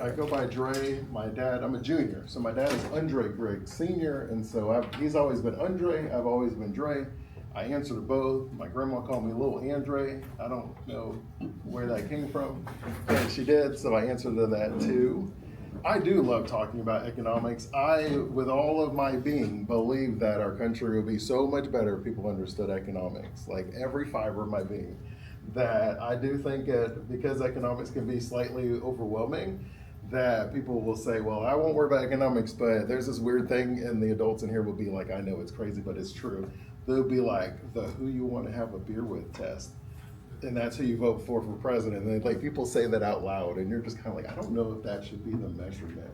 I go by Dre. My dad, I'm a junior, so my dad is Andre Griggs Sr., and so he's always been Andre, I've always been Dre. I answer to both. My grandma called me Little Andre. I don't know where that came from, but she did, so I answer to that too. I do love talking about economics. I, with all of my being, believe that our country would be so much better if people understood economics, like every fiber of my being. That I do think that because economics can be slightly overwhelming, that people will say, well, I won't worry about economics, but there's this weird thing, and the adults in here will be like, I know it's crazy, but it's true. They'll be like the who you want to have a beer with test. And that's who you vote for president. And then, like, people say that out loud, and you're just kind of like, I don't know if that should be the measurement.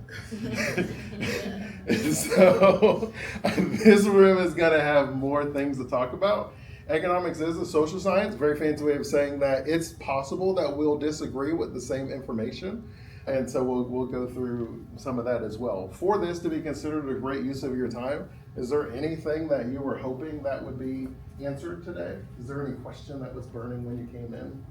And so this room is going to have more things to talk about. Economics is a social science, very fancy way of saying that it's possible that we'll disagree with the same information. And so we'll go through some of that as well. For this to be considered a great use of your time, is there anything that you were hoping that would be answered today? Is there any question that was burning when you came in?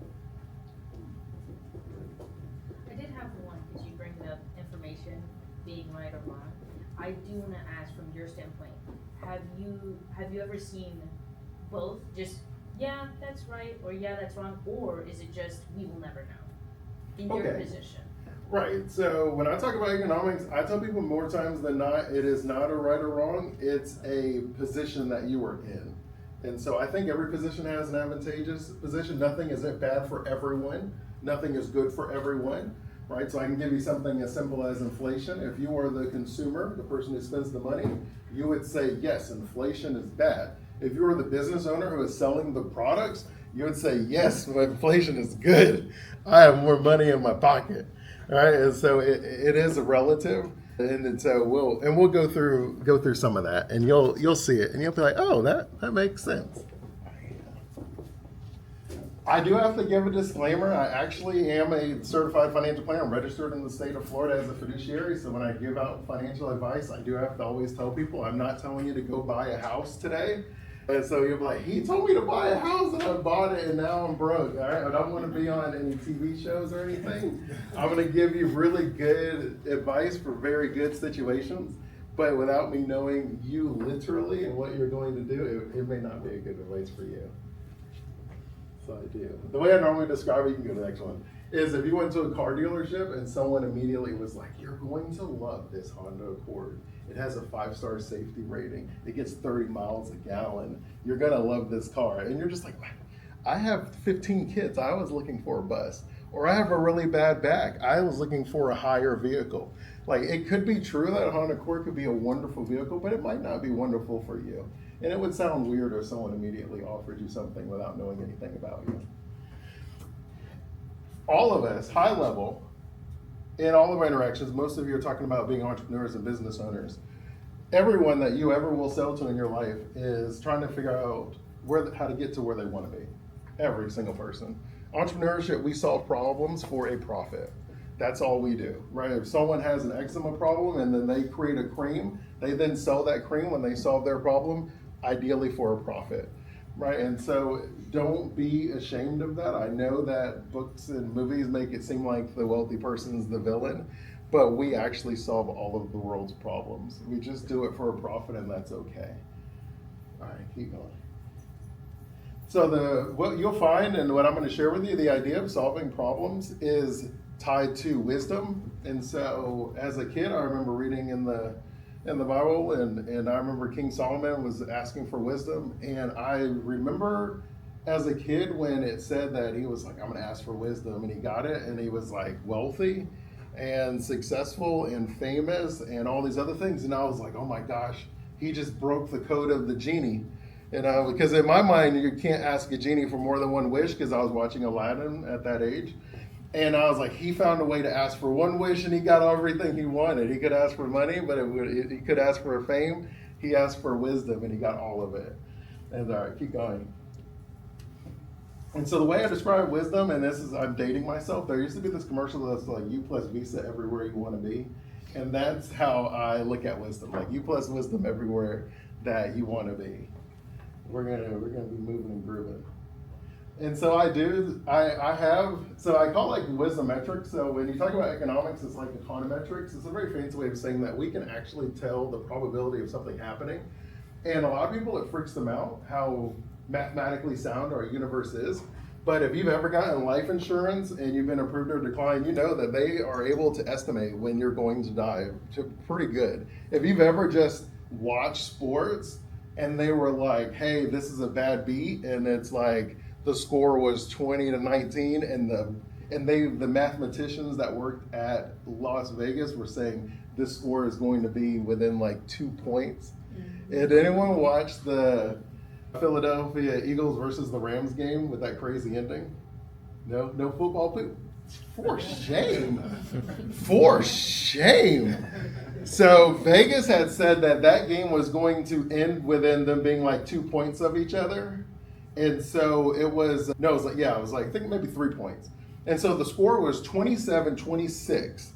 I did have one, because you bring up information being right or wrong. I do want to ask from your standpoint, have you ever seen both? Just, yeah, that's right, or yeah, that's wrong, or is it just we will never know in your position? Right. So when I talk about economics, I tell people more times than not, it is not a right or wrong. It's a position that you are in. And so I think every position has an advantageous position. Nothing is bad for everyone. Nothing is good for everyone. Right. So I can give you something as simple as inflation. If you are the consumer, the person who spends the money, you would say, yes, inflation is bad. If you are the business owner who is selling the products, you would say, yes, inflation is good. I have more money in my pocket. All right, and so it is a relative, and so we'll go through some of that, and you'll see it, and you'll be like, oh, that makes sense. I do have to give a disclaimer. I actually am a certified financial planner. I'm registered in the state of Florida as a fiduciary, so when I give out financial advice, I do have to always tell people I'm not telling you to go buy a house today. And so you'll be like, he told me to buy a house and I bought it and now I'm broke. All right, I don't want to be on any TV shows or anything. I'm going to give you really good advice for very good situations, but without me knowing you literally and what you're going to do, it may not be a good advice for you. So I do. The way I normally describe it, you can go to the next one, is if you went to a car dealership and someone immediately was like, you're going to love this Honda Accord. It has a 5-star safety rating. It gets 30 miles a gallon. You're gonna love this car. And you're just like, I have 15 kids. I was looking for a bus. Or I have a really bad back. I was looking for a higher vehicle. Like, it could be true that a Honda Accord could be a wonderful vehicle, but it might not be wonderful for you. And it would sound weird if someone immediately offered you something without knowing anything about you. All of us, high level, in all of our interactions, most of you are talking about being entrepreneurs and business owners. Everyone that you ever will sell to in your life is trying to figure out how to get to where they want to be. Every single person. Entrepreneurship, we solve problems for a profit. That's all we do, right? If someone has an eczema problem and then they create a cream, they then sell that cream when they solve their problem, ideally for a profit. Right, and so don't be ashamed of that. I know that books and movies make it seem like the wealthy person's the villain, but we actually solve all of the world's problems. We just do it for a profit, and that's okay. All right, keep going. So what you'll find, and what I'm going to share with you, the idea of solving problems is tied to wisdom. And so as a kid, I remember reading in the Bible, and I remember King Solomon was asking for wisdom, and I remember as a kid when it said that he was like, I'm going to ask for wisdom, and he got it, and he was like wealthy and successful and famous and all these other things, and I was like, oh my gosh, he just broke the code of the genie. Because in my mind, you can't ask a genie for more than one wish, because I was watching Aladdin at that age. And I was like, he found a way to ask for one wish and he got everything he wanted. He could ask for money, but he could ask for fame. He asked for wisdom and he got all of it. And all right, keep going. And so the way I describe wisdom, and I'm dating myself, there used to be this commercial that's like you plus Visa everywhere you want to be. And that's how I look at wisdom, like you plus wisdom everywhere that you want to be. We're gonna be moving and grooving. And so I have, so I call it like wisdometrics. So when you talk about economics, it's like econometrics. It's a very fancy way of saying that we can actually tell the probability of something happening. And a lot of people, it freaks them out how mathematically sound our universe is. But if you've ever gotten life insurance and you've been approved or declined, you know that they are able to estimate when you're going to die pretty good. If you've ever just watched sports and they were like, hey, this is a bad beat, and it's like, the score was 20-19, and the mathematicians that worked at Las Vegas were saying this score is going to be within like 2 points. Did anyone watch the Philadelphia Eagles versus the Rams game with that crazy ending? No football people? For shame. For shame. So Vegas had said that game was going to end within them being like 2 points of each other. And so it was like, I think maybe 3 points. And so the score was 27-26,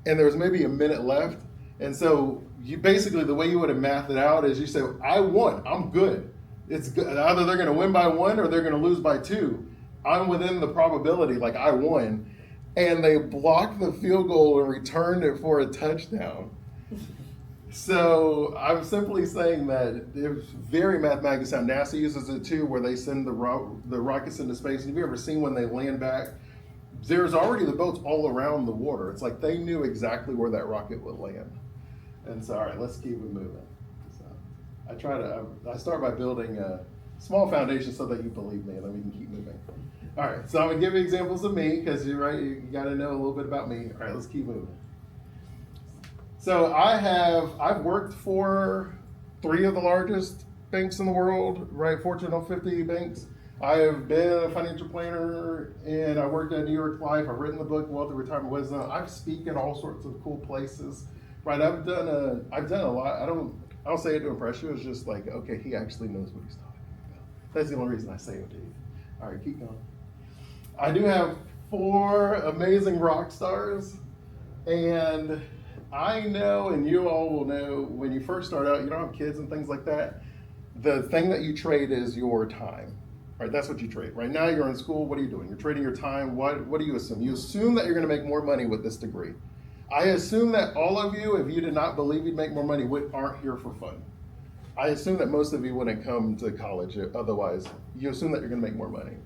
and there was maybe a minute left. And so you basically, the way you would have mathed it out is you say, I won, I'm good. It's good. Either they're gonna win by 1 or they're gonna lose by 2. I'm within the probability, like I won. And they blocked the field goal and returned it for a touchdown. So I'm simply saying that it's very mathematically sound. NASA uses it too, where they send the rockets into space. Have you ever seen when they land back? There's already the boats all around the water. It's like they knew exactly where that rocket would land. And so, all right, let's keep it moving. So I start by building a small foundation so that you believe me, and then we can keep moving. All right, so I'm gonna give you examples of me, because you're right, you gotta know a little bit about me. All right, let's keep moving. So I've worked for 3 of the largest banks in the world, right? Fortune 50 banks. I have been a financial planner, and I worked at New York Life. I've written the book Wealthy Retirement Wisdom. I've speak in all sorts of cool places, right? I've done a lot. I don't say it to impress you. It's just like, okay, he actually knows what he's talking about. That's the only reason I say it to you. All right, keep going. I do have 4 amazing rock stars, and I know, and you all will know, when you first start out, you don't have kids and things like that, the thing that you trade is your time, right? That's what you trade. Right now you're in school, what are you doing? You're trading your time. What do you assume? You assume that you're gonna make more money with this degree. I assume that all of you, if you did not believe you'd make more money, aren't here for fun. I assume that most of you wouldn't come to college otherwise. You assume that you're gonna make more money.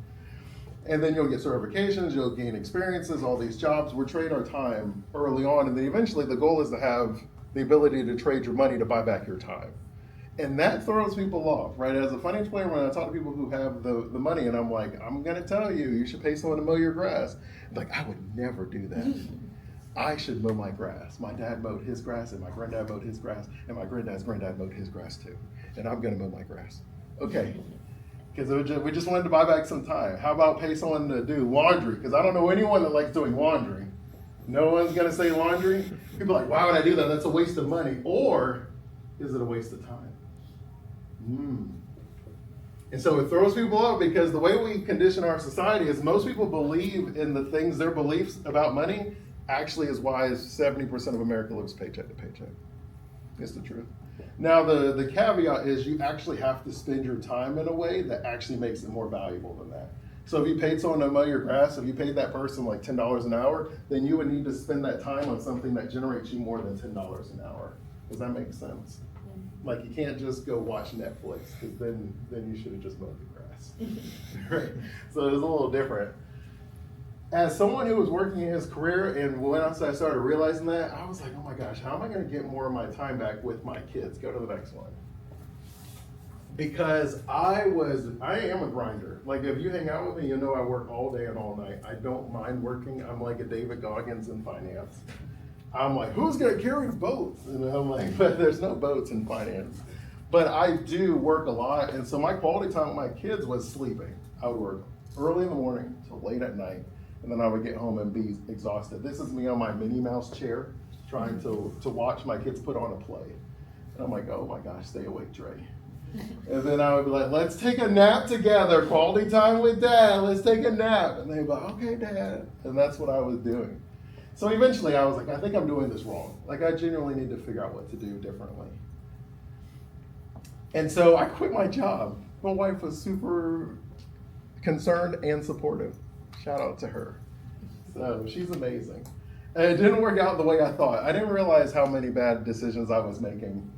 And then you'll get certifications, you'll gain experiences, all these jobs. We're trading our time early on, and then eventually the goal is to have the ability to trade your money to buy back your time. And that throws people off, right? As a financial planner, when I talk to people who have the money, and I'm like, I'm gonna tell you, you should pay someone to mow your grass. Like, I would never do that. I should mow my grass. My dad mowed his grass, and my granddad mowed his grass, and my granddad's granddad mowed his grass too. And I'm gonna mow my grass. Okay. Because we just wanted to buy back some time. How about pay someone to do laundry? Because I don't know anyone that likes doing laundry. No one's going to say laundry. People are like, why would I do that? That's a waste of money. Or is it a waste of time? And so it throws people off, because the way we condition our society is most people believe in the things, their beliefs about money actually is why 70% of America lives paycheck to paycheck. It's the truth. Now, the caveat is you actually have to spend your time in a way that actually makes it more valuable than that. So if you paid someone to mow your grass, if you paid that person like $10 an hour, then you would need to spend that time on something that generates you more than $10 an hour. Does that make sense? Like, you can't just go watch Netflix, because then you should have just mowed the grass. Right? So it's a little different. As someone who was working in his career, and once I started realizing that, I was like, oh my gosh, how am I going to get more of my time back with my kids? Go to the next one. Because I am a grinder. Like, if you hang out with me, you know I work all day and all night. I don't mind working. I'm like a David Goggins in finance. I'm like, who's going to carry the boats? And I'm like, but there's no boats in finance. But I do work a lot, and so my quality time with my kids was sleeping. I would work early in the morning till late at night, and then I would get home and be exhausted. This is me on my Minnie Mouse chair, trying to watch my kids put on a play. And I'm like, oh my gosh, stay awake, Dre. And then I would be like, let's take a nap together, quality time with Dad, let's take a nap. And they'd be like, okay, Dad. And that's what I was doing. So eventually I was like, I think I'm doing this wrong. Like, I genuinely need to figure out what to do differently. And so I quit my job. My wife was super concerned and supportive. Shout out to her. So she's amazing. And it didn't work out the way I thought. I didn't realize how many bad decisions I was making.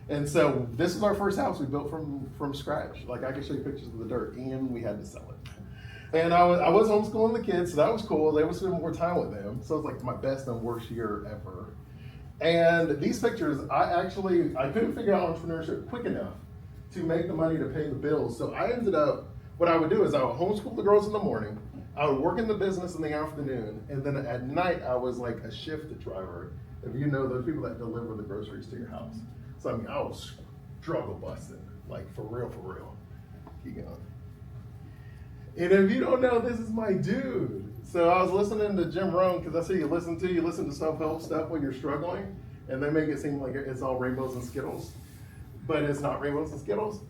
And so this was our first house we built from scratch. Like, I can show you pictures of the dirt, and we had to sell it. And I was homeschooling the kids, so that was cool. They was spending more time with them. So it was like my best and worst year ever. And these pictures, I couldn't figure out entrepreneurship quick enough to make the money to pay the bills. So I ended up, what I would do is I would homeschool the girls in the morning, I would work in the business in the afternoon, and then at night I was like a shift driver. If you know those people that deliver the groceries to your house. So I mean, I was struggle busting, like for real. Keep going. And if you don't know, this is my dude. So I was listening to Jim Rohn, because I see you listen to self-help stuff when you're struggling, and they make it seem like it's all rainbows and Skittles, but it's not rainbows and Skittles.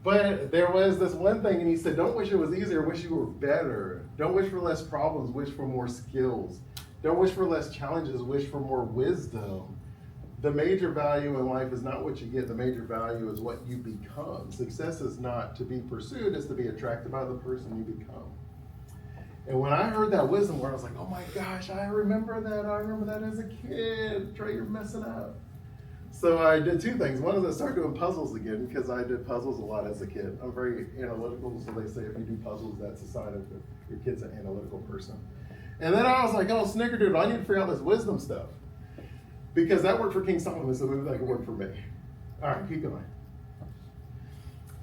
But there was this one thing, and he said, don't wish it was easier, wish you were better. Don't wish for less problems, wish for more skills. Don't wish for less challenges, wish for more wisdom. The major value in life is not what you get, the major value is what you become. Success is not to be pursued, it's to be attracted by the person you become. And when I heard that wisdom word, I was like, oh my gosh, I remember that as a kid. Trey, you're messing up. So I did two things. One is I started doing puzzles again, because I did puzzles a lot as a kid. I'm very analytical, so they say if you do puzzles, that's a sign of your kid's an analytical person. And then I was like, oh, snickerdoodle, I need to figure out this wisdom stuff. Because that worked for King Solomon, so maybe that could work for me. All right, keep going.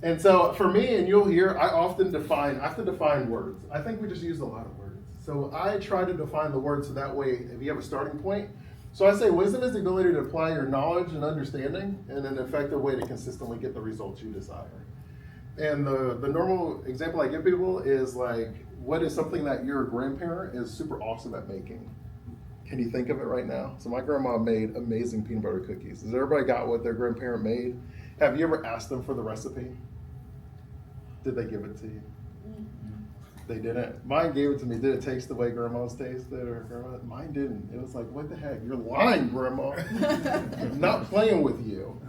And so for me, and you'll hear, I have to define words. I think we just use a lot of words. So I try to define the words so that way, if you have a starting point. So I say wisdom is the ability to apply your knowledge and understanding in an effective way to consistently get the results you desire. And the normal example I give people is like, what is something that your grandparent is super awesome at making? Can you think of it right now? So my grandma made amazing peanut butter cookies. Has everybody got what their grandparent made? Have you ever asked them for the recipe? Did they give it to you? They didn't. Mine gave it to me. Did it taste the way grandma's tasted? Or grandma? Mine didn't. It was like, what the heck? You're lying, grandma. I'm not playing with you.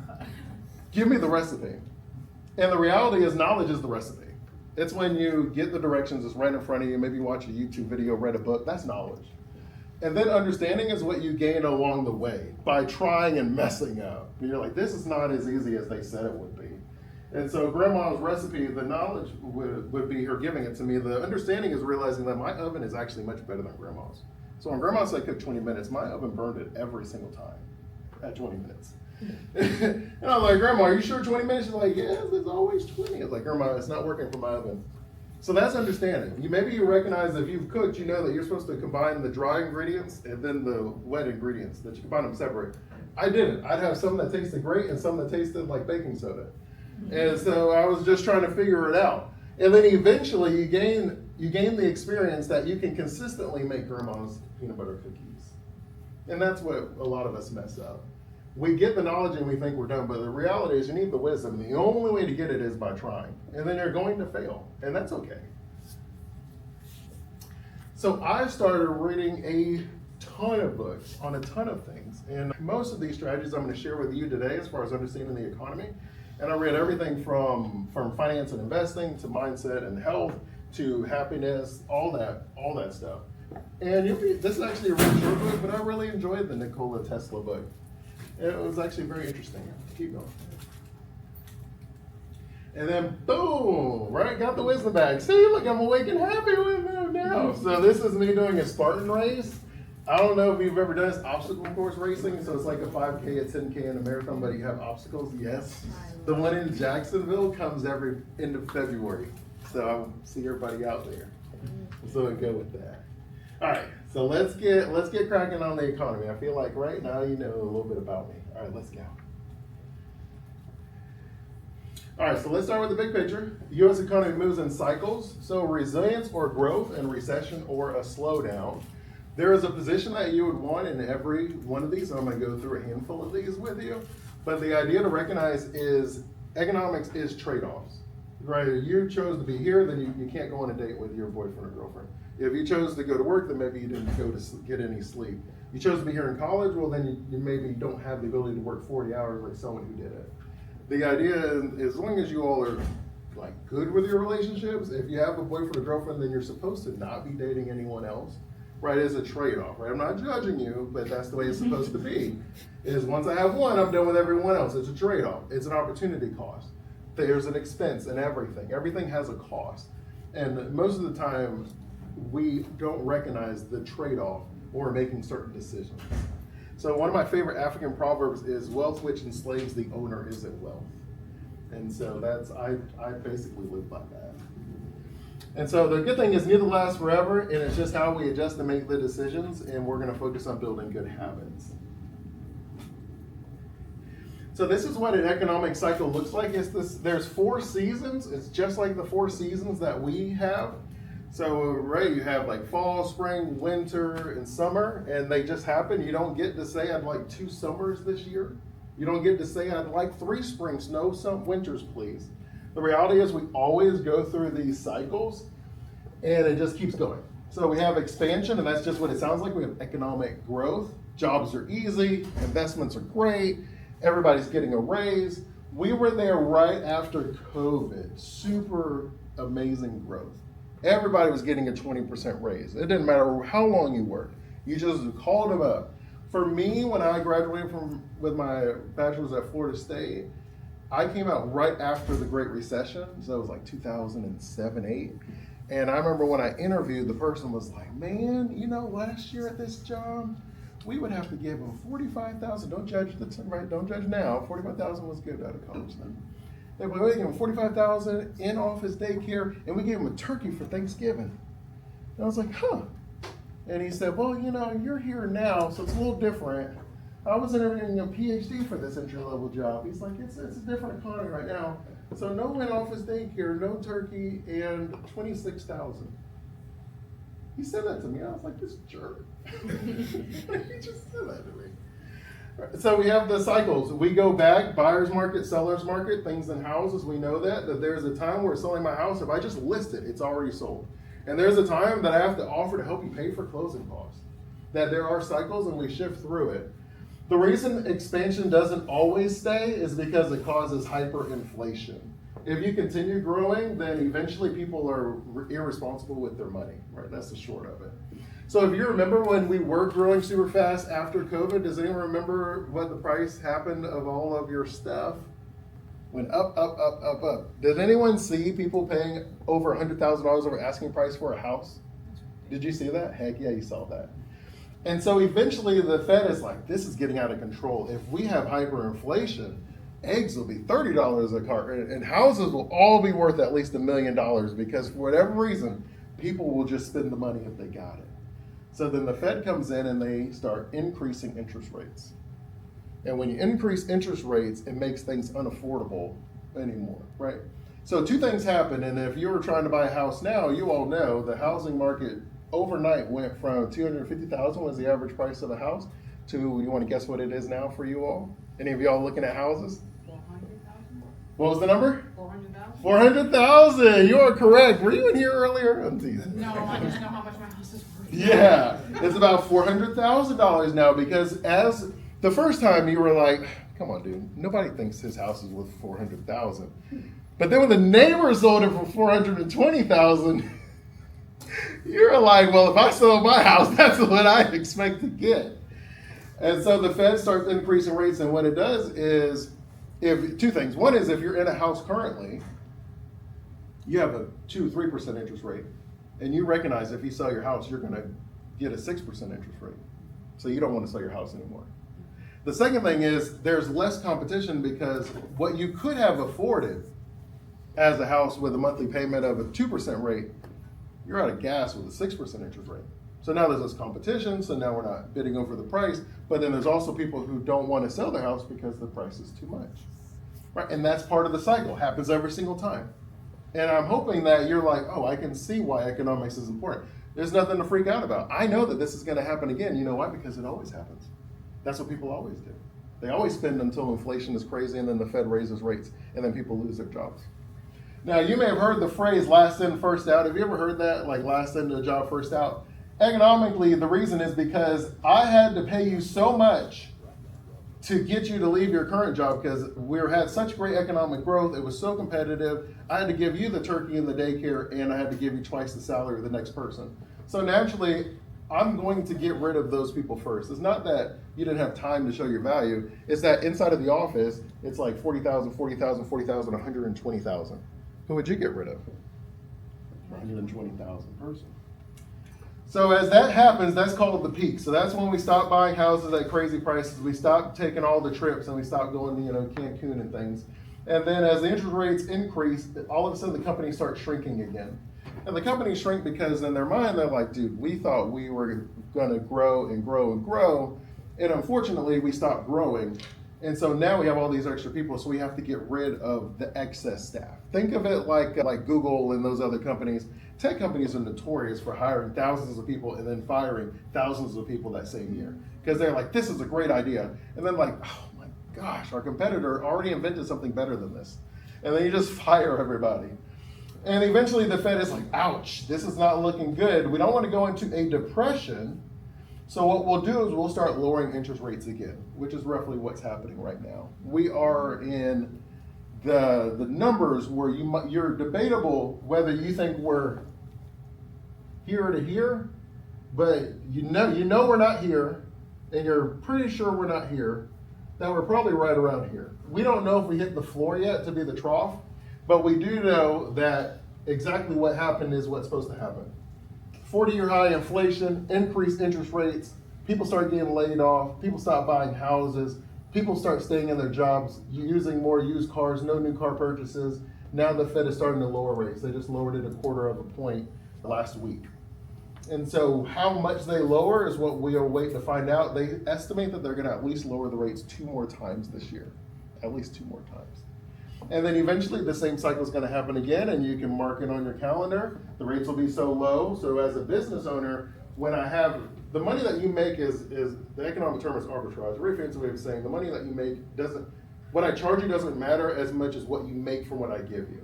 Give me the recipe. And the reality is knowledge is the recipe. It's when you get the directions, it's right in front of you, maybe watch a YouTube video, read a book, that's knowledge. And then understanding is what you gain along the way by trying and messing up. You're like, this is not as easy as they said it would be. And so grandma's recipe, the knowledge would be her giving it to me. The understanding is realizing that my oven is actually much better than grandma's. So when grandma said cook 20 minutes, my oven burned it every single time at 20 minutes. And I'm like, Grandma, are you sure 20 minutes? She's like, yes, it's always 20. I was like, Grandma, it's not working for my oven. So that's understanding. Maybe you recognize if you've cooked, you know that you're supposed to combine the dry ingredients and then the wet ingredients, that you combine them separate. I didn't. I'd have some that tasted great and some that tasted like baking soda. And so I was just trying to figure it out. And then eventually you gain the experience that you can consistently make grandma's peanut butter cookies. And that's what a lot of us mess up. We get the knowledge and we think we're done, but the reality is you need the wisdom. The only way to get it is by trying. And then you're going to fail, and that's okay. So I started reading a ton of books on a ton of things. And most of these strategies I'm going to share with you today as far as understanding the economy. And I read everything from finance and investing to mindset and health to happiness, all that stuff. And this is actually a really short book, but I really enjoyed the Nikola Tesla book. It was actually very interesting. Keep going. And then boom, right? Got the wisdom bag. See, look, I'm awake and happy with it now. So this is me doing a Spartan race. I don't know if you've ever done this obstacle course racing. So it's like a 5K, a 10K, and a marathon, but you have obstacles. Yes. The one in Jacksonville comes every end of February. So I'll see everybody out there. So we'll go with that. All right, so let's get cracking on the economy. I feel like right now you know a little bit about me. All right, let's go. All right, so let's start with the big picture. The U.S. economy moves in cycles, so resilience or growth and recession or a slowdown. There is a position that you would want in every one of these, and I'm going to go through a handful of these with you. But the idea to recognize is economics is trade-offs. Right? If you chose to be here, then you can't go on a date with your boyfriend or girlfriend. If you chose to go to work, then maybe you didn't go to get any sleep. You chose to be here in college, well, then you maybe don't have the ability to work 40 hours like someone who did it. The idea is, as long as you all are like good with your relationships. If you have a boyfriend or girlfriend, then you're supposed to not be dating anyone else, right? It's a trade-off, right? I'm not judging you, but that's the way it's supposed to be. Is once I have one, I'm done with everyone else. It's a trade-off. It's an opportunity cost. There's an expense in everything. Everything has a cost. And most of the time, we don't recognize the trade-off when we're making certain decisions. So one of my favorite African proverbs is, wealth which enslaves the owner isn't wealth. And so I basically live by that. And so the good thing is neither lasts forever, and it's just how we adjust to make the decisions, and we're gonna focus on building good habits. So this is what an economic cycle looks like. There's 4 seasons. It's just like the 4 seasons that we have. So, right, you have like fall, spring, winter, and summer, and they just happen. You don't get to say, I'd like 2 summers this year. You don't get to say, I'd like 3 springs, no, some winters, please. The reality is we always go through these cycles, and it just keeps going. So we have expansion, and that's just what it sounds like. We have economic growth. Jobs are easy, investments are great, everybody's getting a raise. We were there right after COVID, super amazing growth. Everybody was getting a 20% raise. It didn't matter how long you worked. You just called them up. For me, when I graduated with my bachelor's at Florida State, I came out right after the Great Recession. So it was like 2007, 8. And I remember when I interviewed, the person was like, man, you know, last year at this job, we would have to give them $45,000. Don't judge don't judge now. $45,000 was good out of college then. They were giving him $45,000 in office daycare, and we gave him a turkey for Thanksgiving. And I was like, huh. And he said, well, you know, you're here now, so it's a little different. I was interviewing a PhD for this entry-level job. He's like, it's a different economy right now. So no in-office daycare, no turkey, and $26,000. He said that to me. I was like, this jerk. He just said that to me. So we have the cycles. We go back, buyer's market, seller's market, things in houses. We know that there's a time where selling my house, if I just list it, it's already sold. And there's a time that I have to offer to help you pay for closing costs. That there are cycles and we shift through it. The reason expansion doesn't always stay is because it causes hyperinflation. If you continue growing, then eventually people are irresponsible with their money, right? That's the short of it. So if you remember when we were growing super fast after COVID, does anyone remember what the price happened of all of your stuff? Went up, up, up, up, up. Did anyone see people paying over $100,000 over asking price for a house? Did you see that? Heck yeah, you saw that. And so eventually the Fed is like, this is getting out of control. If we have hyperinflation, eggs will be $30 a carton, and houses will all be worth at least $1 million because for whatever reason, people will just spend the money if they got it. So then the Fed comes in and they start increasing interest rates. And when you increase interest rates, it makes things unaffordable anymore, right? So 2 things happen, and if you were trying to buy a house now, you all know the housing market overnight went from $250,000 was the average price of a house to, you want to guess what it is now for you all? Any of y'all looking at houses? 400,000. What was the number? 400,000. 400,000. You are correct. Were you in here earlier? I'm teasing. No, I just know how much my house is worth. Yeah, it's about $400,000 now because as the first time you were like, come on, dude, nobody thinks his house is worth $400,000. But then when the neighbor sold it for $420,000, you're like, well, if I sell my house, that's what I expect to get. And so the Fed starts increasing rates, and what it does is, if 2 things. One is if you're in a house currently, you have a 2-3% interest rate, and you recognize if you sell your house, you're going to get a 6% interest rate. So you don't want to sell your house anymore. The second thing is there's less competition because what you could have afforded as a house with a monthly payment of a 2% rate, you're out of gas with a 6% interest rate. So now there's less competition, so now we're not bidding over the price, but then there's also people who don't want to sell their house because the price is too much, right? And that's part of the cycle, happens every single time. And I'm hoping that you're like, oh, I can see why economics is important. There's nothing to freak out about. I know that this is going to happen again. You know why? Because it always happens. That's what people always do. They always spend until inflation is crazy and then the Fed raises rates and then people lose their jobs. Now, you may have heard the phrase last in, first out. Have you ever heard that? Like last in to a job, first out? Economically, the reason is because I had to pay you so much to get you to leave your current job because we had such great economic growth. It was so competitive. I had to give you the turkey and the daycare, and I had to give you twice the salary of the next person. So naturally, I'm going to get rid of those people first. It's not that you didn't have time to show your value. It's that inside of the office, it's like 40,000, 40,000, 40,000, 120,000. Who would you get rid of? 120,000 person. So as that happens, that's called the peak. So that's when we stop buying houses at crazy prices. We stop taking all the trips and we stop going to, Cancun and things. And then as the interest rates increase, all of a sudden the companies start shrinking again. And the companies shrink because in their mind, they're like, dude, we thought we were going to grow and grow and grow. And unfortunately, we stopped growing. And so now we have all these extra people, so we have to get rid of the excess staff. Think of it like Google and those other companies. Tech companies are notorious for hiring thousands of people and then firing thousands of people that same year. Because they're like, this is a great idea. And then like, oh my gosh, our competitor already invented something better than this. And then you just fire everybody. And eventually the Fed is like, ouch, this is not looking good. We don't want to go into a depression. So what we'll do is we'll start lowering interest rates again, which is roughly what's happening right now. We are in the numbers where you're debatable whether you think we're here to here, but you know we're not here, and you're pretty sure we're not here, that we're probably right around here. We don't know if we hit the floor yet to be the trough, but we do know that exactly what happened is what's supposed to happen. 40-year high inflation, increased interest rates, people start getting laid off, people stop buying houses, people start staying in their jobs, using more used cars, no new car purchases. Now the Fed is starting to lower rates. They just lowered it 1/4 of a point last week. And so how much they lower is what we are waiting to find out. They estimate that they're going to at least lower the rates 2 more times this year, at least 2 more times. And then eventually the same cycle is going to happen again, and you can mark it on your calendar. The rates will be so low. So as a business owner, when I have the money that you make is the economic term is arbitrage. A very fancy way of saying the money that you make what I charge you doesn't matter as much as what you make from what I give you.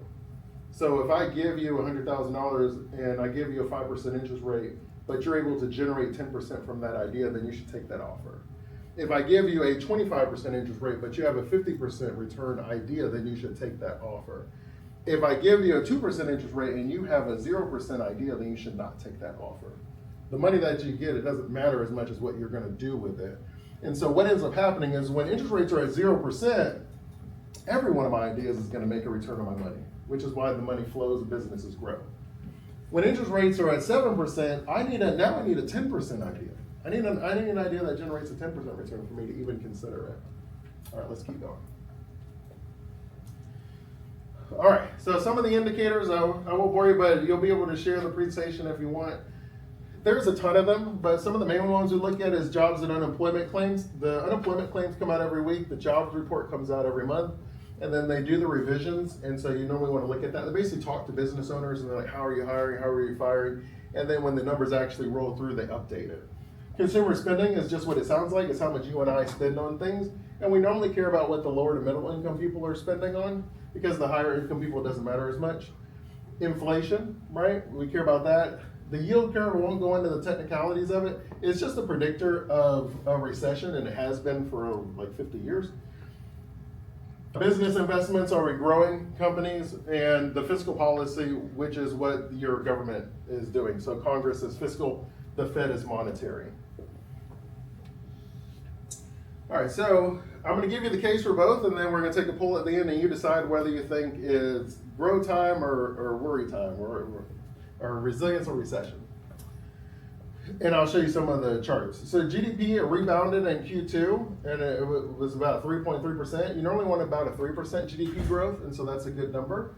So if I give you $100,000 and I give you a 5% interest rate, but you're able to generate 10% from that idea, then you should take that offer. If I give you a 25% interest rate, but you have a 50% return idea, then you should take that offer. If I give you a 2% interest rate and you have a 0% idea, then you should not take that offer. The money that you get, it doesn't matter as much as what you're going to do with it. And so what ends up happening is when interest rates are at 0%, every one of my ideas is going to make a return on my money, which is why the money flows and businesses grow. When interest rates are at 7%, I need a 10% idea. I need an idea that generates a 10% return for me to even consider it. All right, let's keep going. All right, so some of the indicators, I won't bore you, but you'll be able to share the presentation if you want. There's a ton of them, but some of the main ones we look at is jobs and unemployment claims. The unemployment claims come out every week. The jobs report comes out every month. And then they do the revisions, and so you normally want to look at that. They basically talk to business owners, and they're like, how are you hiring, how are you firing? And then when the numbers actually roll through, they update it. Consumer spending is just what it sounds like. It's how much you and I spend on things. And we normally care about what the lower to middle income people are spending on, because the higher income people, it doesn't matter as much. Inflation, right? We care about that. The yield curve, we won't go into the technicalities of it. It's just a predictor of a recession, and it has been for like 50 years. Business investments, are we growing companies? And the fiscal policy, which is what your government is doing. So Congress is fiscal, the Fed is monetary. All right, so I'm going to give you the case for both, and then we're going to take a poll at the end, and you decide whether you think it's grow time or worry time, or resilience or recession. And I'll show you some of the charts. So GDP, it rebounded in Q2, and it was about 3.3%. You normally want about a 3% GDP growth, and so that's a good number.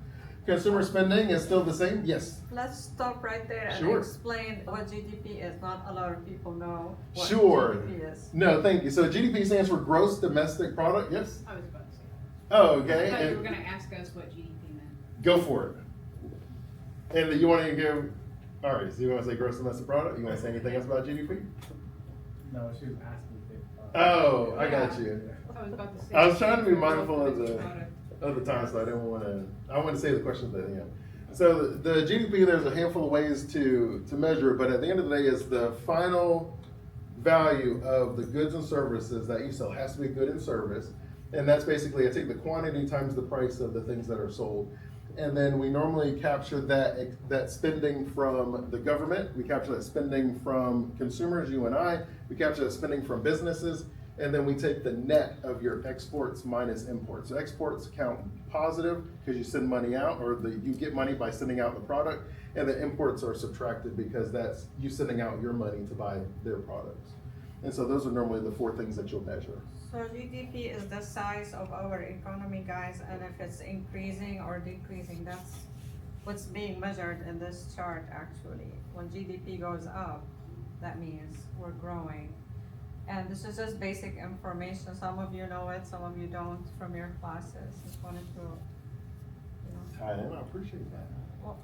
Consumer spending is still the same? Yes. Let's stop right there and Sure. explain what GDP is. Not a lot of people know what Sure. GDP is. No, thank you. So GDP stands for Gross Domestic Product. Yes? I was about to say Oh, that. okay. I thought you And were gonna ask us what GDP meant. go for it. And you want to give, all right, so you want to say Gross Domestic Product? You want to say anything else about GDP? No, she was asking if Oh, I got you. I was about to say. I was trying to be Gross mindful of domestic the product. time, so I want to say the questions at the end. So the GDP, there's a handful of ways to measure it, but at the end of the day, is the final value of the goods and services that you sell has to be good in service. And that's basically, I take the quantity times the price of the things that are sold. And then we normally capture that spending from the government, we capture that spending from consumers, you and I, we capture that spending from businesses, and then we take the net of your exports minus imports. So exports count positive because you send money out, or you get money by sending out the product, and the imports are subtracted because that's you sending out your money to buy their products. And so those are normally the four things that you'll measure. So GDP is the size of our economy, guys, and if it's increasing or decreasing, that's what's being measured in this chart actually. When GDP goes up, that means we're growing. And this is just basic information. Some of you know it, some of you don't from your classes. Just wanted to, you know. I appreciate that. Well,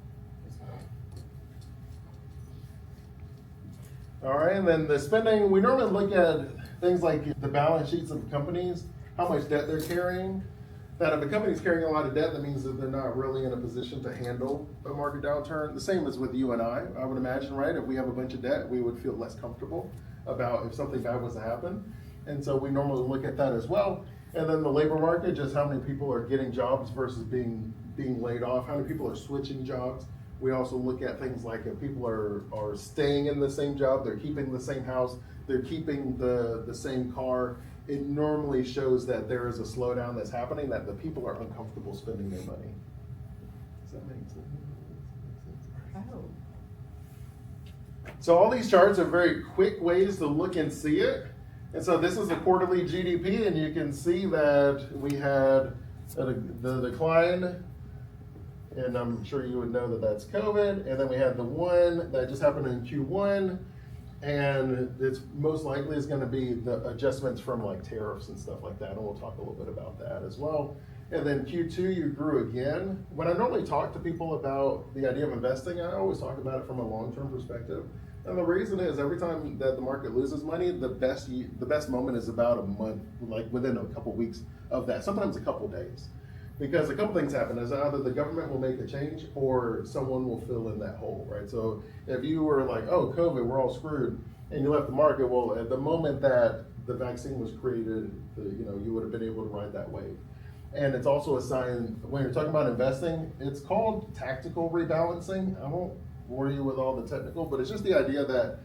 All right, and then the spending, we normally look at things like the balance sheets of companies, how much debt they're carrying. That if a company's carrying a lot of debt, that means that they're not really in a position to handle a market downturn. The same as with you and I would imagine, right? If we have a bunch of debt, we would feel less comfortable about if something bad was to happen. And so we normally look at that as well. And then the labor market, just how many people are getting jobs versus being laid off, how many people are switching jobs. We also look at things like if people are staying in the same job, they're keeping the same house, they're keeping the same car. It normally shows that there is a slowdown that's happening, that the people are uncomfortable spending their money. Does that make sense? oh. So all these charts are very quick ways to look and see it. And so this is a quarterly GDP, and you can see that we had the decline, and I'm sure you would know that that's COVID. And then we had the one that just happened in Q1, and it's most likely is going to be the adjustments from like tariffs and stuff like that, and we'll talk a little bit about that as well. And then Q2, you grew again. When I normally talk to people about the idea of investing, I always talk about it from a long-term perspective. And the reason is every time that the market loses money, the best moment is about a month, like within a couple weeks of that, sometimes a couple days. Because a couple things happen, is either the government will make a change or someone will fill in that hole, right? So if you were like, oh, COVID, we're all screwed, and you left the market, well, at the moment that the vaccine was created, you would have been able to ride that wave. And it's also a sign, when you're talking about investing, it's called tactical rebalancing. I won't bore you with all the technical, but it's just the idea that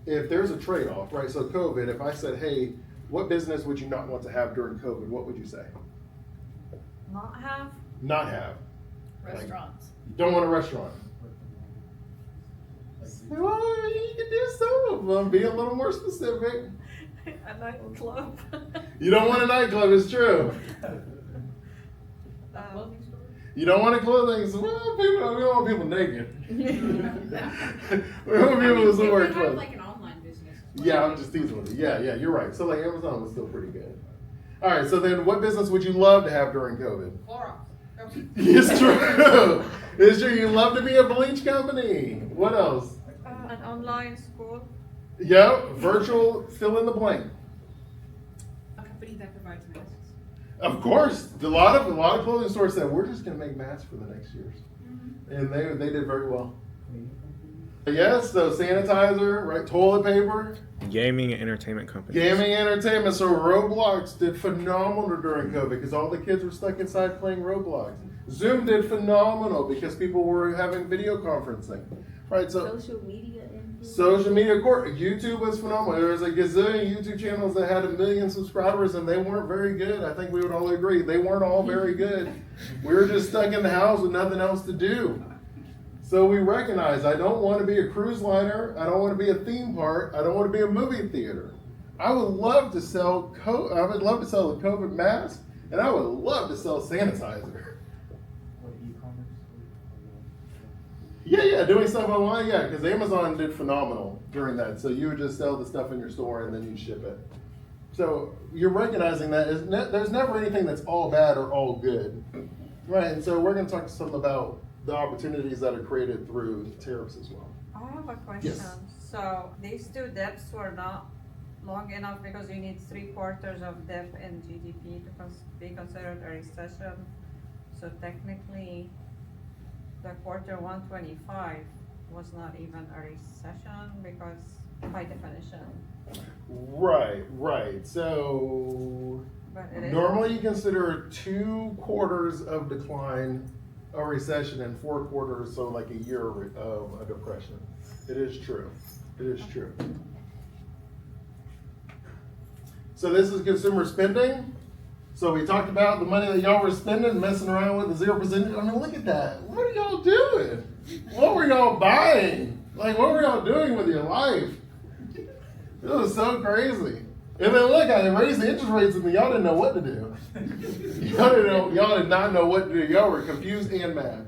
if there's a trade-off, right? So COVID, if I said, hey, what business would you not want to have during COVID? What would you say? Not have? Not have. Restaurants. You don't want a restaurant. Well, you can do some of them. Be a little more specific. A nightclub. You don't want a nightclub, it's true. A clothing store. You don't want a clothing store. Well, we don't want people naked. We want people to wear If you have clothes. like an online business. Yeah, I'm just teasing with you. Yeah, you're right. So like Amazon was still pretty good. All right, so then what business would you love to have during COVID? Clorox. It's true. It's true. You love to be a bleach company. What else? An online school. Yep, virtual fill in the blank. A company that provides masks. Of course, a lot of clothing stores said we're just going to make masks for the next years, and they did very well. Yes, so sanitizer, right? Toilet paper, Gaming and entertainment companies. gaming, entertainment. So Roblox did phenomenal during COVID because all the kids were stuck inside playing Roblox. Zoom did phenomenal because people were having video conferencing, right? So Social media influence. social media court. YouTube was phenomenal. There was a gazillion YouTube channels that had 1 million subscribers, and they weren't very good. I think we would all agree. They weren't all very good. We were just stuck in the house with nothing else to do. So we recognize I don't want to be a cruise liner. I don't want to be a theme park. I don't want to be a movie theater. I would love to sell a COVID mask, and I would love to sell sanitizer. What, e-commerce? Yeah, doing stuff online, yeah, because Amazon did phenomenal during that. So you would just sell the stuff in your store and then you ship it. So you're recognizing that there's never anything that's all bad or all good, right? And so we're going to talk some about the opportunities that are created through tariffs as well. I have a question. Yes. So these two dips were not long enough because you need 3/4 of dip in GDP to be considered a recession. So technically, the quarter 125 was not even a recession because by definition, Right. So But it is. normally you consider 2 quarters of decline a recession and 4 quarters, so like a year of a depression. It is true. So this is consumer spending. So we talked about the money that y'all were spending, messing around with the 0%. I mean, look at that. What are y'all doing? What were y'all buying? Like, what were y'all doing with your life? It was so crazy. And then look, I raised the interest rates and y'all didn't know what to do. Y'all did not know what to do. Y'all were confused and mad.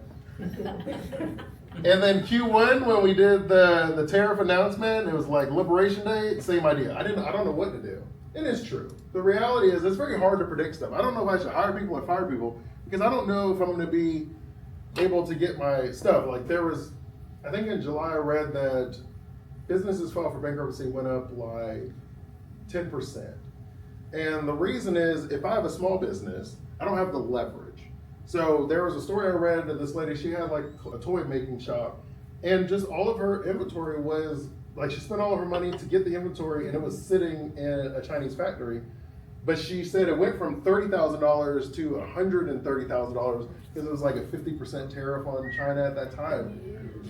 And then Q1, when we did the tariff announcement, it was like Liberation Day, same idea. I don't know what to do. It is true. The reality is it's very hard to predict stuff. I don't know if I should hire people or fire people because I don't know if I'm going to be able to get my stuff. Like there was, I think in July I read that businesses filed for bankruptcy went up like 10%. And the reason is if I have a small business, I don't have the leverage. So there was a story I read that this lady, she had like a toy making shop and just all of her inventory was like she spent all of her money to get the inventory and it was sitting in a Chinese factory. But she said it went from $30,000 to $130,000 because it was like a 50% tariff on China at that time.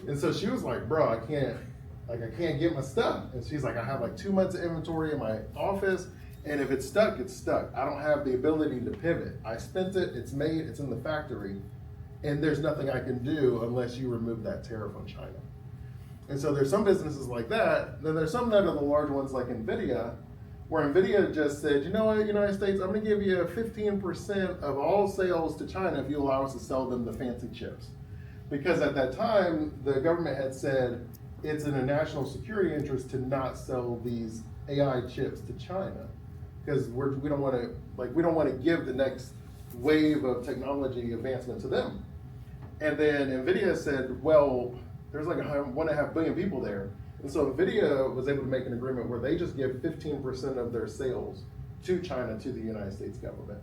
And so she was like, bro, I can't get my stuff. And she's like, I have like 2 months of inventory in my office. And if it's stuck, it's stuck. I don't have the ability to pivot. I spent it, it's made, it's in the factory. And there's nothing I can do unless you remove that tariff on China. And so there's some businesses like that. Then there's some that are the large ones like NVIDIA, where NVIDIA just said, you know what, United States, I'm gonna give you 15% of all sales to China if you allow us to sell them the fancy chips. Because at that time, the government had said it's in a national security interest to not sell these AI chips to China. Because we don't wanna give the next wave of technology advancement to them. And then NVIDIA said, well, there's like 1.5 billion people there. And so NVIDIA was able to make an agreement where they just give 15% of their sales to China, to the United States government.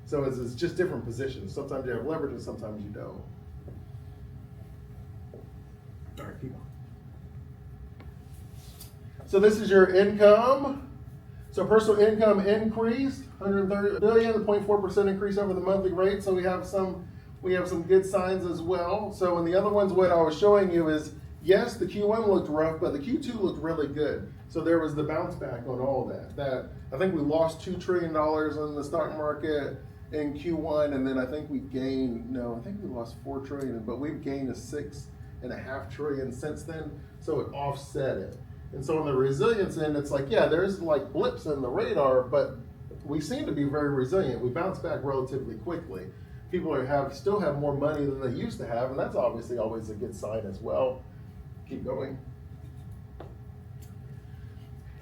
So it's just different positions. Sometimes you have leverage and sometimes you don't. All right, keep on. So this is your income. So personal income increased, 130 billion, 0.4% increase over the monthly rate. So we have some good signs as well. So in the other ones, what I was showing you is, yes, the Q1 looked rough, but the Q2 looked really good. So there was the bounce back on all that. That I think we lost $2 trillion in the stock market in Q1, and then I think we lost 4 trillion, but we've gained a 6.5 trillion since then. So it offset it. And so on the resilience end, it's like, yeah, there's like blips in the radar, but we seem to be very resilient. We bounce back relatively quickly. People still have more money than they used to have, and that's obviously always a good sign as well. Keep going.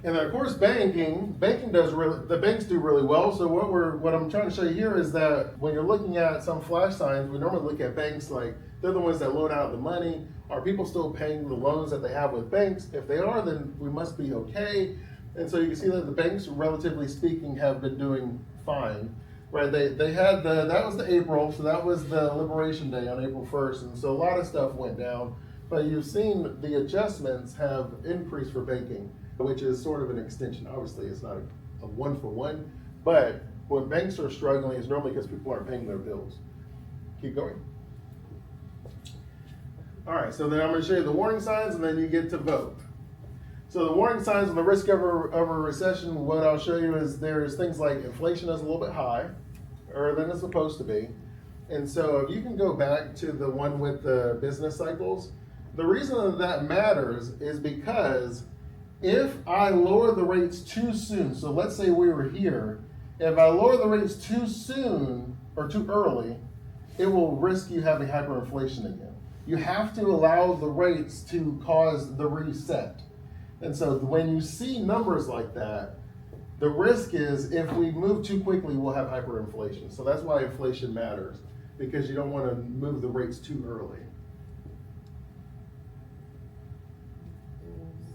And then of course the banks do really well. So what I'm trying to show you here is that when you're looking at some flash signs, we normally look at banks like they're the ones that loan out the money. Are people still paying the loans that they have with banks? If they are, then we must be okay. And so you can see that the banks, relatively speaking, have been doing fine. Right, they had that was the April, so that was the Liberation Day on April 1st, and so a lot of stuff went down. But you've seen the adjustments have increased for banking, which is sort of an extension. Obviously, it's not a one-for-one, but when banks are struggling, it's normally because people aren't paying their bills. Keep going. All right, so then I'm going to show you the warning signs, and then you get to vote. So the warning signs on the risk of a recession, what I'll show you is there's things like inflation is a little bit higher than it's supposed to be. And so if you can go back to the one with the business cycles, the reason that matters is because if I lower the rates too soon, so let's say we were here, if I lower the rates too soon or too early, it will risk you having hyperinflation again. You have to allow the rates to cause the reset. And so when you see numbers like that, the risk is if we move too quickly, we'll have hyperinflation. So that's why inflation matters, because you don't want to move the rates too early.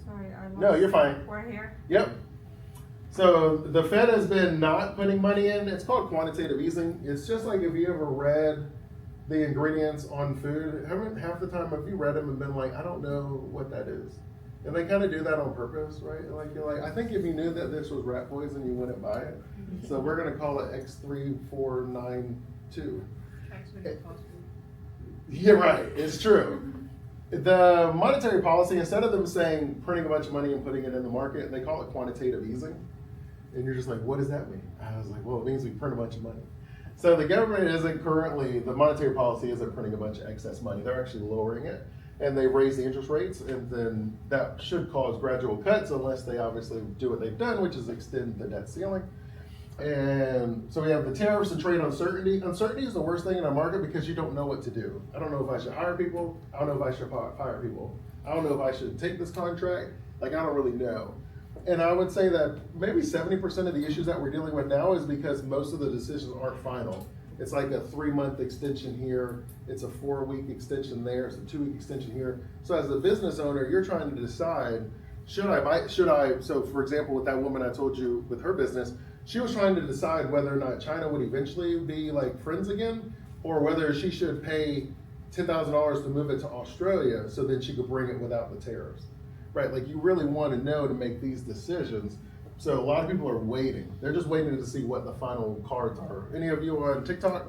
Sorry, I lost. No, you're fine. We're here. Yep. So the Fed has been not putting money in. It's called quantitative easing. It's just like if you ever read the ingredients on food, half the time have you read them and been like, I don't know what that is. And they kind of do that on purpose, right? Like, you're like, I think if you knew that this was rat poison, you wouldn't buy it. So we're gonna call it X3492. Tax would cost me. Yeah, right, it's true. The monetary policy, instead of them saying printing a bunch of money and putting it in the market, they call it quantitative easing. And you're just like, what does that mean? I was like, well, it means we print a bunch of money. So the government isn't currently, the monetary policy isn't printing a bunch of excess money. They're actually lowering it. And they raise the interest rates, and then that should cause gradual cuts unless they obviously do what they've done, which is extend the debt ceiling. And so we have the tariffs and trade uncertainty. Uncertainty is the worst thing in our market because you don't know what to do. I don't know if I should hire people. I don't know if I should fire people. I don't know if I should take this contract. Like, I don't really know. And I would say that maybe 70% of the issues that we're dealing with now is because most of the decisions aren't final. It's like a 3-month extension here, it's a 4-week extension there, it's a 2-week extension here. So as a business owner, you're trying to decide, so for example, with that woman I told you with her business, she was trying to decide whether or not China would eventually be like friends again, or whether she should pay $10,000 to move it to Australia so that she could bring it without the tariffs. Right, like you really want to know to make these decisions. So a lot of people are waiting. They're just waiting to see what the final cards are. Any of you on TikTok?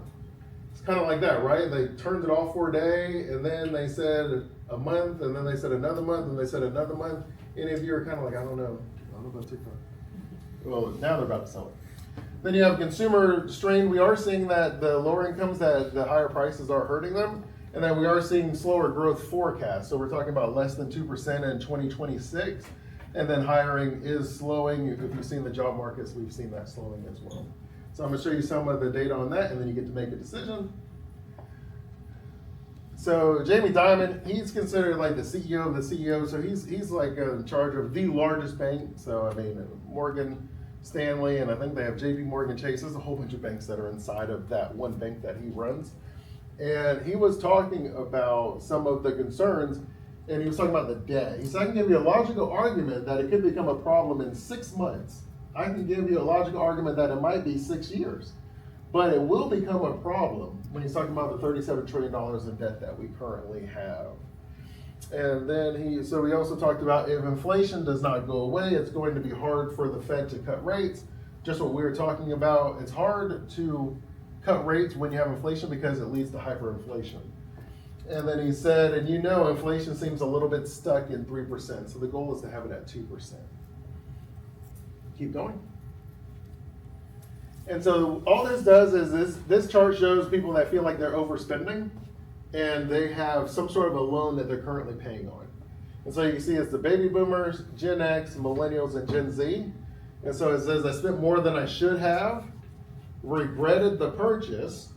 It's kind of like that, right? They turned it off for a day, and then they said a month, and then they said another month, and they said another month. Any of you are kind of like, I don't know about TikTok. Well, now they're about to sell it. Then you have consumer strain. We are seeing that the lower incomes, that the higher prices are hurting them. And then we are seeing slower growth forecasts. So we're talking about less than 2% in 2026. And then hiring is slowing. If you've seen the job markets, we've seen that slowing as well. So I'm gonna show you some of the data on that, and then you get to make a decision. So Jamie Dimon, he's considered like the CEO of the CEO. So he's like in charge of the largest bank. So I mean, Morgan Stanley, and I think they have JP Morgan Chase. There's a whole bunch of banks that are inside of that one bank that he runs. And he was talking about some of the concerns, and he was talking about the debt. He said, I can give you a logical argument that it could become a problem in 6 months. I can give you a logical argument that it might be 6 years. But it will become a problem when he's talking about the $37 trillion in debt that we currently have. And then he also talked about if inflation does not go away, it's going to be hard for the Fed to cut rates. Just what we were talking about, it's hard to cut rates when you have inflation because it leads to hyperinflation. And then he said, and inflation seems a little bit stuck in 3%, so the goal is to have it at 2%. Keep going. And so all this does is this chart shows people that feel like they're overspending, and they have some sort of a loan that they're currently paying on. And so you can see it's the baby boomers, Gen X, millennials, and Gen Z. And so it says I spent more than I should have, regretted the purchase,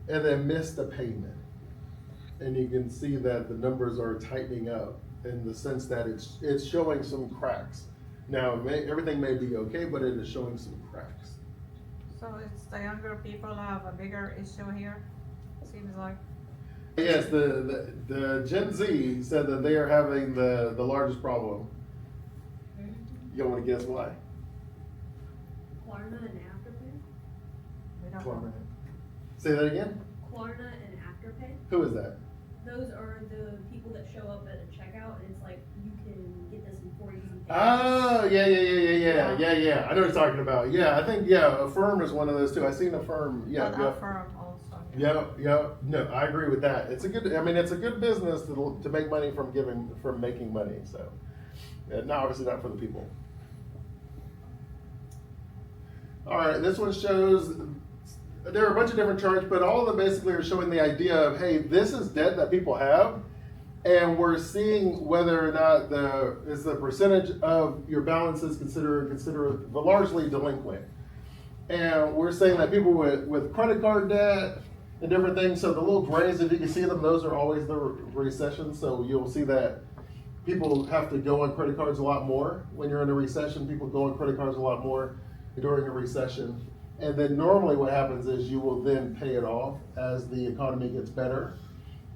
and then missed the payment. And you can see that the numbers are tightening up in the sense that it's showing some cracks. Now, everything may be okay, but it is showing some cracks. So it's the younger people have a bigger issue here, seems like. Yes, the Gen Z said that they are having the largest problem. You want to guess why? Klarna and Afterpay? We don't know. Say that again? Klarna and Afterpay? Who is that? Those are the people that show up at a checkout and it's like, you can get this in 4 easy payments. Oh, yeah. I know what you're talking about. Yeah, I think, Affirm is one of those too. I seen Affirm, But Affirm also. Yeah. No, I agree with that. It's a good business to make money from making money. So, no, obviously not for the people. All right, this one shows, there are a bunch of different charts, but all of them basically are showing the idea of, hey, this is debt that people have, and we're seeing whether or not the percentage of your balance is considered largely delinquent. And we're saying that people with credit card debt and different things, so the little grays, if you can see them, those are always the recession. So you'll see that people have to go on credit cards a lot more. When you're in a recession, people go on credit cards a lot more during a recession. And then normally what happens is you will then pay it off as the economy gets better.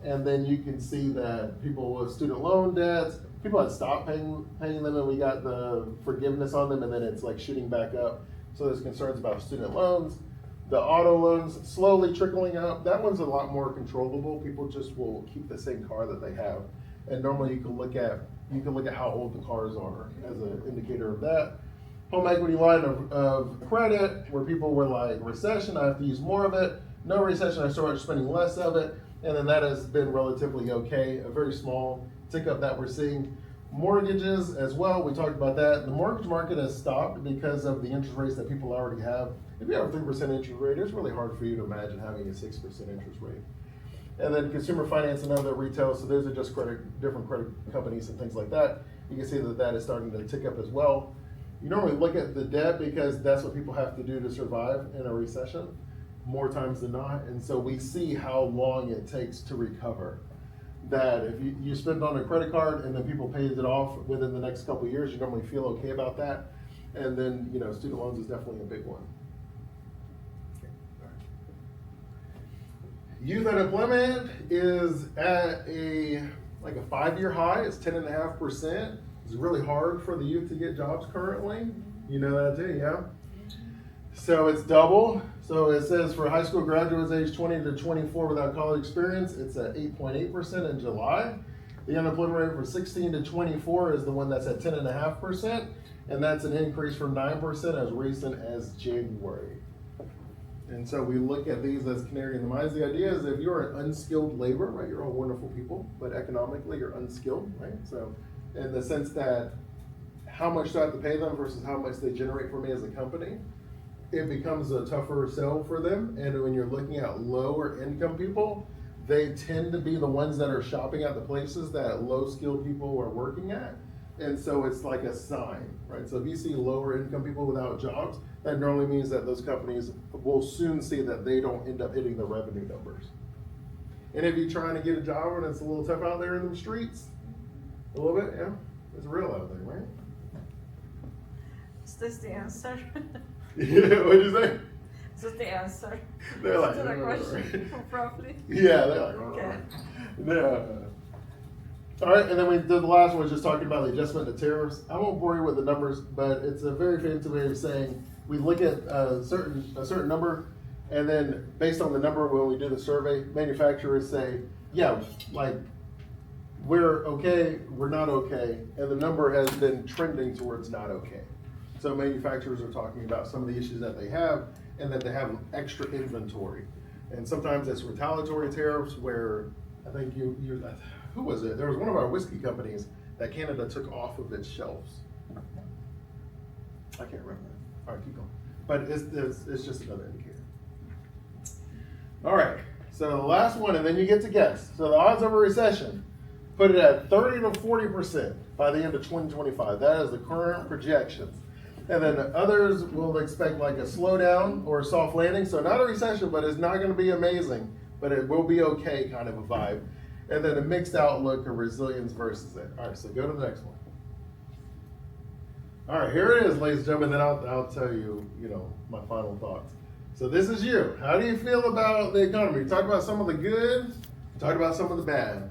And then you can see that people with student loan debts, people had stopped paying them, and we got the forgiveness on them, and then it's like shooting back up. So there's concerns about student loans. The auto loans slowly trickling up. That one's a lot more controllable. People just will keep the same car that they have. And normally you can look at You can look at how old the cars are as an indicator of that. Home equity line of credit, where people were like, recession, I have to use more of it. No recession, I started spending less of it. And then that has been relatively okay, a very small tick up that we're seeing. Mortgages as well, we talked about that. The mortgage market has stopped because of the interest rates that people already have. If you have a 3% interest rate, it's really hard for you to imagine having a 6% interest rate. And then consumer finance and other retail, so those are just different credit companies and things like that. You can see that that is starting to tick up as well. You normally look at the debt because that's what people have to do to survive in a recession, more times than not. And so we see how long it takes to recover. That if you spend on a credit card and then people pays it off within the next couple of years, you normally feel okay about that. And then, student loans is definitely a big one. Youth unemployment is at a 5-year high. It's 10.5%. It's really hard for the youth to get jobs currently. You know that too, yeah? So it's double. So it says for high school graduates age 20 to 24 without college experience, it's at 8.8% in July. The unemployment rate for 16 to 24 is the one that's at 10.5%, and that's an increase from 9% as recent as January. And so we look at these as canary in the mines. The idea is if you're an unskilled labor, right, you're all wonderful people, but economically you're unskilled, right? So in the sense that how much do I have to pay them versus how much they generate for me as a company, it becomes a tougher sell for them. And when you're looking at lower income people, they tend to be the ones that are shopping at the places that low skilled people are working at. And so it's like a sign, right? So if you see lower income people without jobs, that normally means that those companies will soon see that they don't end up hitting the revenue numbers. And if you're trying to get a job and it's a little tough out there in the streets, a little bit, yeah, it's real out there, right? Is this the answer? Yeah, what'd you say? Is this the answer? They're like, to the "No, question, probably. Yeah, they're like, Okay. no. All right, and then we did the last one was just talking about the adjustment to tariffs. I won't bore you with the numbers, but it's a very fancy way of saying we look at a certain number, and then based on the number when we do the survey, manufacturers say, yeah, like we're okay, we're not okay, and the number has been trending towards not okay. So manufacturers are talking about some of the issues that they have, and that they have extra inventory. And sometimes it's retaliatory tariffs where I think who was it? There was one of our whiskey companies that Canada took off of its shelves. I can't remember. All right, keep going. But it's just another indicator. All right, so the last one, and then you get to guess. So the odds of a recession, put it at 30 to 40% by the end of 2025. That is the current projections. And then others will expect like a slowdown or a soft landing. So not a recession, but it's not going to be amazing, but it will be okay kind of a vibe. And then a mixed outlook of resilience versus it. All right, so go to the next one. All right, here it is, ladies and gentlemen. Then I'll tell you, my final thoughts. So this is you. How do you feel about the economy? You talked about some of the good, you talked about some of the bad.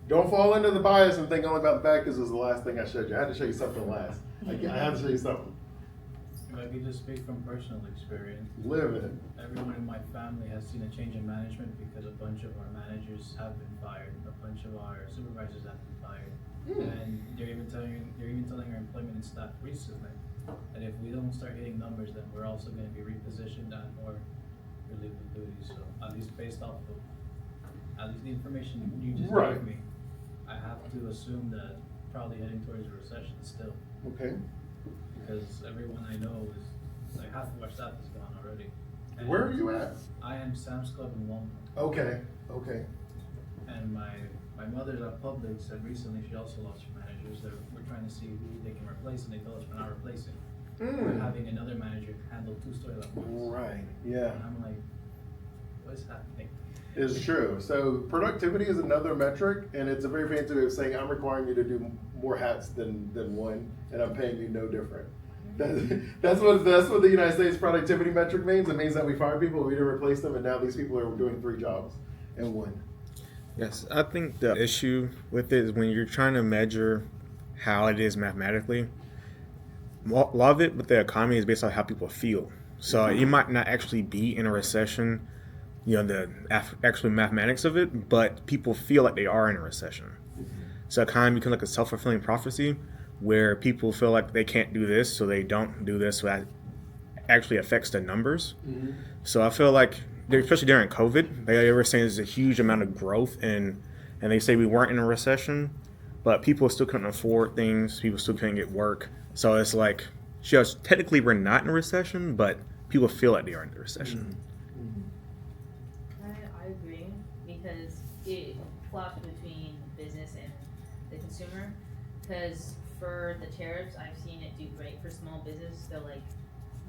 Don't fall into the bias and think only about the bad because it was the last thing I showed you. I had to show you something last. I had to show you something. If I could just speak from personal experience. Live it. Everyone in my family has seen a change in management because a bunch of our managers have been fired, a bunch of our supervisors have been fired, and they're even telling our employment and staff recently that if we don't start hitting numbers, then we're also going to be repositioned and more relieved of duties. So at least based off of the information you just Right. gave me, I have to assume that probably heading towards a recession still. Okay. Because everyone I know is, like, half of our staff is gone already. And Where are you at? I am Sam's Club in Walmart. Okay. And my mother's at Publix, and recently she also lost her managers. We're trying to see who they can replace, and they tell us we're not replacing. We're having another manager handle 2 stores at once. Right, yeah. And I'm like, what's happening? It's true. So productivity is another metric, and it's a very fancy way of saying I'm requiring you to do more hats than one, and I'm paying you no different. That's what the United States productivity metric means. It means that we fire people, we didn't replace them, and now these people are doing 3 jobs in one. Yes, I think the issue with it is when you're trying to measure how it is mathematically, a lot of it with the economy is based on how people feel. So you might not actually be in a recession, the actual mathematics of it, but people feel like they are in a recession. So it kind of becomes like a self-fulfilling prophecy where people feel like they can't do this, so they don't do this, so that actually affects the numbers. So I feel like, especially during COVID, they were saying there's a huge amount of growth, and they say we weren't in a recession, but people still couldn't afford things, people still couldn't get work. So it's like, just technically we're not in a recession, but people feel like they are in a recession. I agree, because it flops between business and the consumer. Because for the tariffs, I've seen it do great for small business.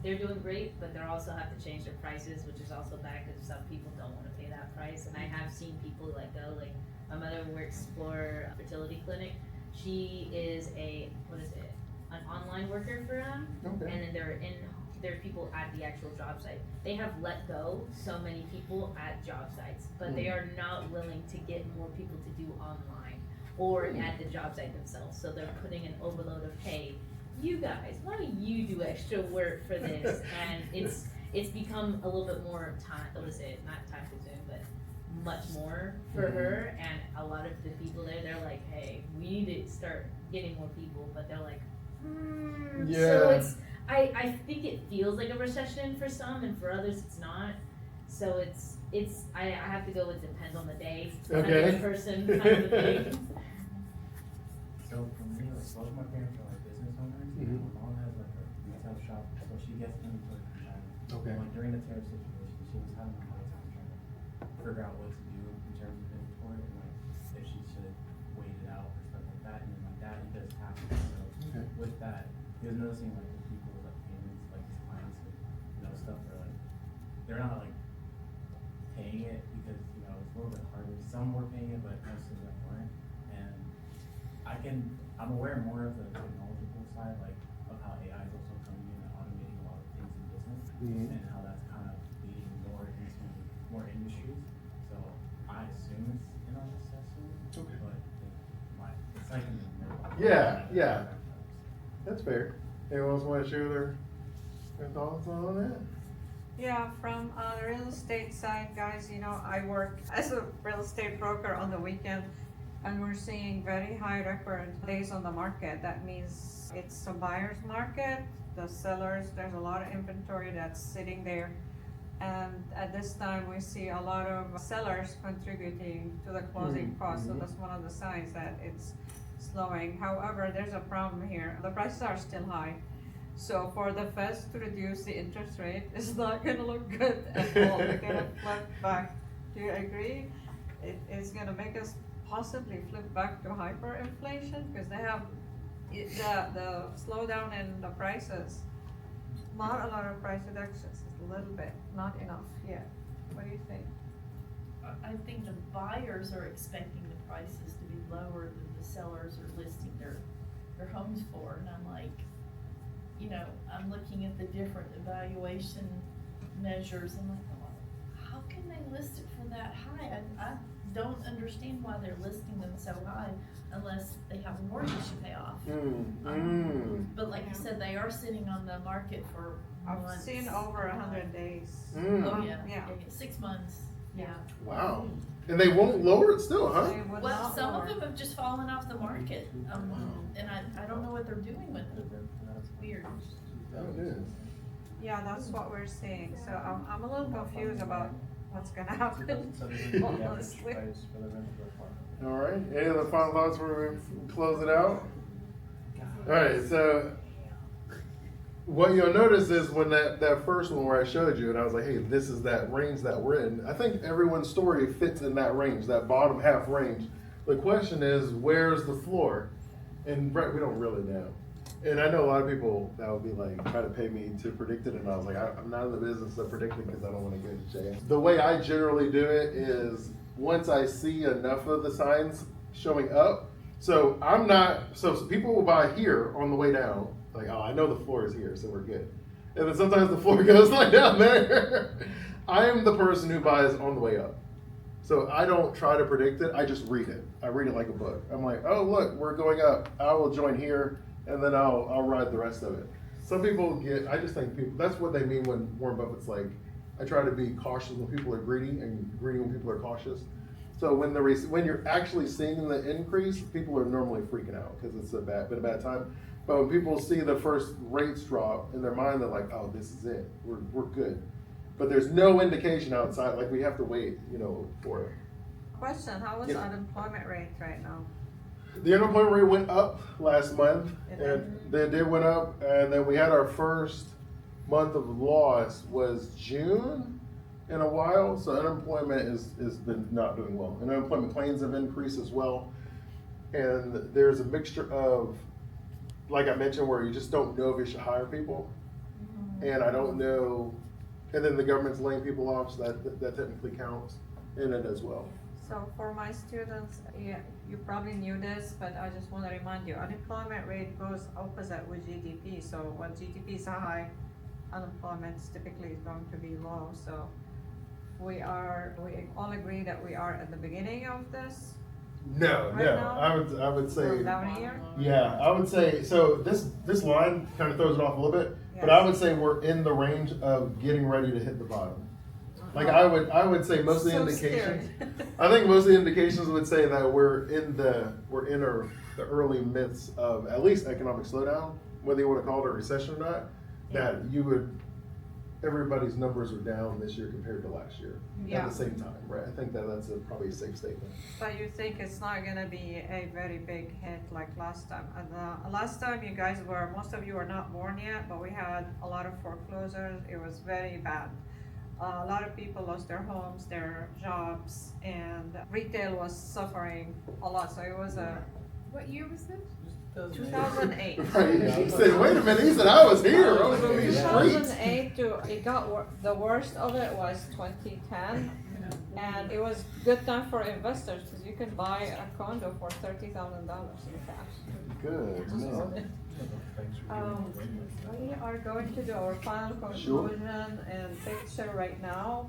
They're doing great, but they also have to change their prices, which is also bad because some people don't want to pay that price. And I have seen people let go. Like my mother works for a fertility clinic. She is an online worker for them, Okay. and then there's people at the actual job site. They have let go so many people at job sites, but they are not willing to get more people to do online or at the job site themselves. So they're putting an overload of, hey, you guys, why don't you do extra work for this? And it's become a little bit more time, not time consuming, but much more for her. And a lot of the people there, they're like, hey, we need to start getting more people, but they're like, So I think it feels like a recession for some, and for others it's not. So I have to go with depends on the day, Okay. the person kind of thing. So for me, like both of my parents are like business owners. Mhm. My mom has like a retail shop, so she gets inventory from China. Okay. And, like during the tariff situation, she was having a hard time trying to figure out what to do in terms of inventory and like if she should wait it out or stuff like that. And then my dad, he does taxes, so Okay. with that, he was noticing like the people with like payments, like his clients, and stuff are like they're not like paying it because it's a little bit harder. Some were paying it, but most of them weren't. And I'm aware more of the technological side, like of how AI is also coming in and automating a lot of things in business, and how that's kind of leading more into more industries. So I assume it's in a recession, Okay. but it's like in the middle. Yeah. That's fair. Anyone else want to share their thoughts on that? Yeah, from the real estate side, guys, I work as a real estate broker on the weekend, and we're seeing very high record days on the market. That means it's a buyer's market. The sellers, there's a lot of inventory that's sitting there. And at this time, we see a lot of sellers contributing to the closing costs. So that's one of the signs that it's slowing. However, there's a problem here. The prices are still high. So for the Fed to reduce the interest rate, it's not gonna look good at all. They're gonna flip back. Do you agree? It is gonna make us possibly flip back to hyperinflation because they have the slowdown in the prices. Not a lot of price reductions, a little bit, not enough yet. What do you think? I think the buyers are expecting the prices to be lower than the sellers are listing their homes for, and I'm like, I'm looking at the different evaluation measures, and like, how can they list it for that high? I don't understand why they're listing them so high unless they have a mortgage to pay off. But like you said, they are sitting on the market for I've months. seen over 100 days. Oh, yeah, Yeah. 6 months, yeah. Wow. And they won't lower it still, huh? They would Well, not some lower. of them have just fallen off the market, and I don't know what they're doing with them. It's weird. Oh, it is. Yeah, that's what we're seeing. So I'm a little confused about what's gonna happen. So this is the average Honestly. price for the rental apartment. All right. Any other final thoughts before we close it out? All right. So what you'll notice is when that first one where I showed you and I was like, hey, this is that range that we're in. I think everyone's story fits in that range, that bottom half range. The question is, where's the floor? And Brett, we don't really know. And I know a lot of people that would be like, try to pay me to predict it. And I was like, I'm not in the business of predicting because I don't want to go to jail. The way I generally do it is once I see enough of the signs showing up. So so people will buy here on the way down. Like, oh, I know the floor is here, so we're good. And then sometimes the floor goes like down there. I am the person who buys on the way up. So I don't try to predict it. I just read it. I read it like a book. I'm like, oh, look, we're going up. I will join here. And then I'll ride the rest of it. Some people I just think people, that's what they mean when Warren Buffett's like, I try to be cautious when people are greedy and greedy when people are cautious. So when you're actually seeing the increase, people are normally freaking out because it's been a bad time. But when people see the first rates drop in their mind, they're like, oh, this is it. We're good. But there's no indication outside, like we have to wait, for it. Question, how is Yeah. unemployment rate right now? The unemployment rate went up last month, It and they did went up, and then we had our first month of loss was June in a while, so unemployment is been not doing well. And unemployment claims have increased as well. And there's a mixture of, like I mentioned, where you just don't know if you should hire people. And I don't know, and then the government's laying people off, so that technically counts in it as well. So for my students, yeah, you probably knew this, but I just wanna remind you, unemployment rate goes opposite with GDP. So when GDP is high, unemployment typically is going to be low. So we all agree that we are at the beginning of this. No, Right no, now? I would say, Down here? yeah, I would say, so this line kind of throws it off a little bit, but Yes. I would say we're in the range of getting ready to hit the bottom. Like I would say most of the So indications, scared. I think most of the indications would say that we're in the early midst of at least economic slowdown, whether you want to call it a recession or not, that everybody's numbers are down this year compared to last year at Yeah. the same time, right? I think that's probably a safe statement. But you think it's not gonna be a very big hit like last time? And last time you guys most of you were not born yet, but we had a lot of foreclosures. It was very bad. A lot of people lost their homes, their jobs, and retail was suffering a lot. So it was a What year was this? 2008. Right, he said, wait a minute, he said, I was here, I was on these streets. 2008 the worst of it was 2010, and it was good time for investors because you can buy a condo for $30,000 in cash. Good, man. We are going to do our final conclusion and picture right now.